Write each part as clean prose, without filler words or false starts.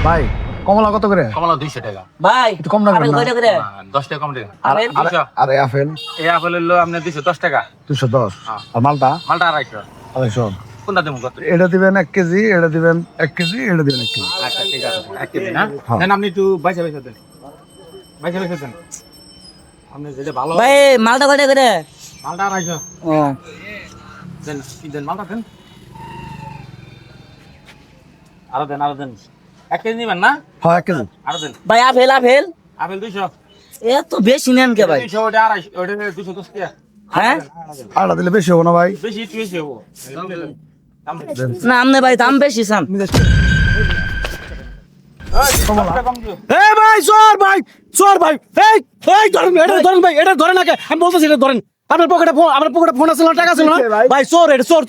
ভাই কমলা কত করে? কমলা 200 টাকা ভাই একটু কম রাখবেন না? 10 টাকা কম টাকা আর আপেল এই আপেল হলো আপনার 210 টাকা 210 আর মালটা মালটা 250 250 কোনটা দেবো কত? এটা দিবেন 1 কেজি, এটা দিবেন 1 কেজি, এটা দিবেন 1 কেজি। আচ্ছা ঠিক আছে 1 কেজি না দেন আপনি একটু বাইসা দেন বাইসা দেন আপনি যেটা ভালো ভাই মালটা কত করে? মালটা 250 ও দেন কি দেন মালটা দেন আরো দেন 1 কেজি নেবেন না? হ্যাঁ 1 কেজি। আরো দেন ভাই আপেল আপেল 200 এত বেশি নেন কে ভাই? 200 ওটা 250 ওটা 210 টাকা হ্যাঁ আটা দিলে বেশি হবে না ভাই? বেশি একটু বেশি হবো না আমনে ভাই দাম বেশি সাম। এই ভাই চোর ভাই এই ধরেন এটা ধরেন না কে? আমি বলতেছি এটা ধরেন। আপনার পকেটে ফোন আছে না, টাকা ছিল না ভাই?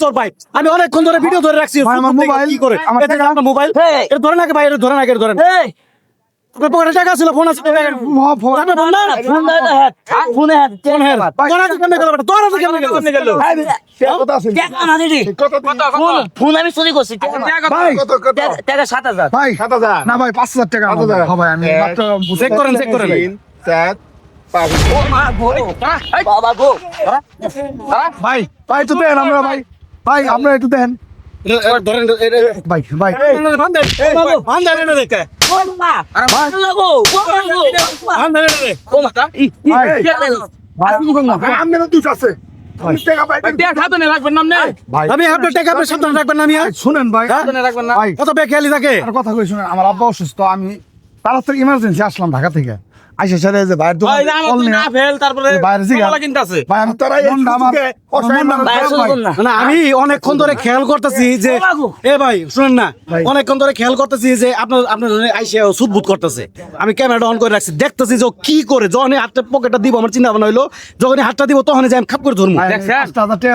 চোর ভাই। আমি অনেকক্ষণ ধরে ভিডিও ধরে রাখছি। ভাই, আমার মোবাইল কি করে আমার টাকা আপনার মোবাইল এই। এটা ধরেন না কে ভাই? এটা ধরেন না কে? ধরেন এই আপনার পকেটে টাকা ছিল, ফোন আছে আপনার ফোন না? ফোন দাও না হাত ফোনে হাত ফোন হ্যাঁ তোর হাতে কেমনে গেল বেটা? তোর হাতে কেমনে গেল? কত আছে? টাকা না দিদি কত ফোন আমি চুরি করছি ভাই টাকা 7000 ভাই 7000 না ভাই 5000 টাকা আমার ভাই। হ্যাঁ ভাই আমি মাত্র চেক করেন 4 ও মা গো বাবা গো ভাই ভাই একটু দেন আমরা ভাই আপনারা একটু দেন ধরেন ভাই ভাই ও মা ভাই লাগো ও মা ভাই ভাই ভাই আপনারা দুটো আছে টাকা ভাই রাখবেন না ভাই আমি আপনার টাকা আপনার সাবধানে রাখবেন না? আমি শুনেন ভাই রাখবেন না ভাই কত বেখেয়ালি থাকে। একটা কথা কই শুনেন, আমার আব্বা অসুস্থ, আমি তাড়াতাড়ি ইমার্জেন্সি আসলাম ঢাকা থেকে। আইসা সাথে যে ভাইয়ের দোকান তারপরে বাইরে জিগা কিনতে আছে ভাই আমি না আমি অনেকক্ষণ ধরে খেয়াল করতেছি যে এ ভাই শুনেন না, ভাই। অনেকক্ষণ ধরে খেয়াল করতেছি যে আপনার আইসে সুদবুদ করতেছে। আমি ক্যামেরাটা অন করে রাখছি, দেখতেছি যে ও কি করে। যখনই হাতটা পকেটটা দিব আমার চিন্তা ভাবনা হইলো, যখনই হাতটা দিব তখনই যে আমি খাপ করে ধরবো।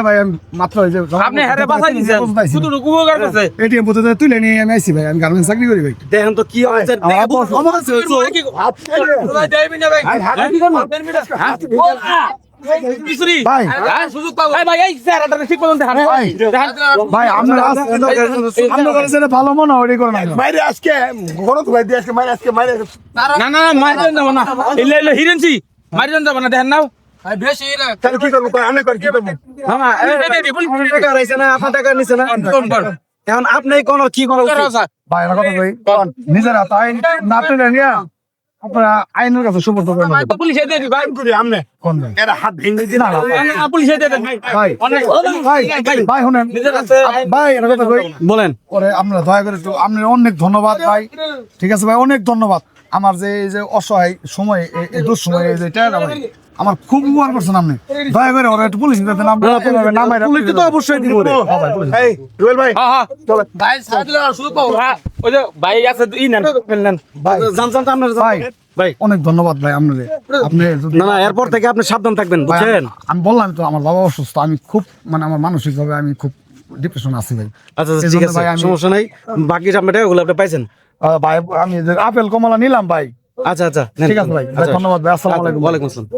ভাই আমি মাত্র ওই যে আপনি হারে বাঁচাই দিয়েছেন শুধু উপকার করছে এটিএম বুথে তুলে নিয়ে আমি আইছি ভাই, আমি গার্মেন্টস চাকরি করি ভাই। দেখেন তো কি হয়েছে। আমার আব্বা ভাই সুযোগ পাবো ভাই এই স্যারটা ঠিক পর্যন্ত ভাই আপনার আপনার ভালো মনে হয় ওই করে না মাইরে আজকে ঘর তো ভাই দিয়ে আজকে মাইরে না না মারবেন যাব না এলে হিরেনছি মারবেন যাব না দেখেন নাও বেশি তাহলে কি করবো আমি করি কি করবো মামা টাকা রাইছে না, আপনার টাকা নিছে না, এখন আপনি কোন কি করা উচিত? ভাই এটা কথা কই নিজেরা তাই না তুলে নিয়ে আপনারা আইনের কাছে সুপর্দ করেন পুলিশে দিয়ে দিই ভাই করি আমনে কোন ভাই এরা হাত ভেঙে দিন না, পুলিশে দিয়ে দেন ভাই ভাই অনেক ভাই ভাই শুনেন ভাই এটা কথা কই বলেন। পরে আপনারা দয়া করে একটু আপনার অনেক ধন্যবাদ ভাই, ঠিক আছে ভাই অনেক ধন্যবাদ। আমার যে এই যে অসহায় সময় এই দুঃসময় এই যে টাকা ভাই আমার খুব উপকার করছেন আপনি, দয়া করে ওরা একটু পুলিশ দিতে নামাই পুলিশ তো অবশ্যই দিব রে। এই রুয়েল ভাই হ্যাঁ হ্যাঁ চলো ভাই সাথে সুযোগ পাবো ওই যে ভাই আছে ই নেন নেন ভাই জানছেন তো আপনার ভাই ভাই অনেক ধন্যবাদ ভাই আপনাদের। আপনি যদি না না এরপর থেকে আপনি সাবধান থাকবেন, ভাই, বুঝছেন? আমি বললাম তো আমার বাবা অসুস্থ, আমি খুব মানে আমার মানসিকভাবে আমি খুব ডিপ্রেশন আছি ভাই। আচ্ছা এই ঠিক জন্য আছে ভাই আমি- সমস্যা নাই, বাকি আপনার টাকাগুলো আপনি পাইছেন। ভাই আমি যে আপেল কমলা নিলাম ভাই, আচ্ছা আচ্ছা নেন। ঠিক আছে ভাই, আচ্ছা। ধন্যবাদ ভাই, আসসালামু আলাইকুম। ওয়ালাইকুম আসসালাম।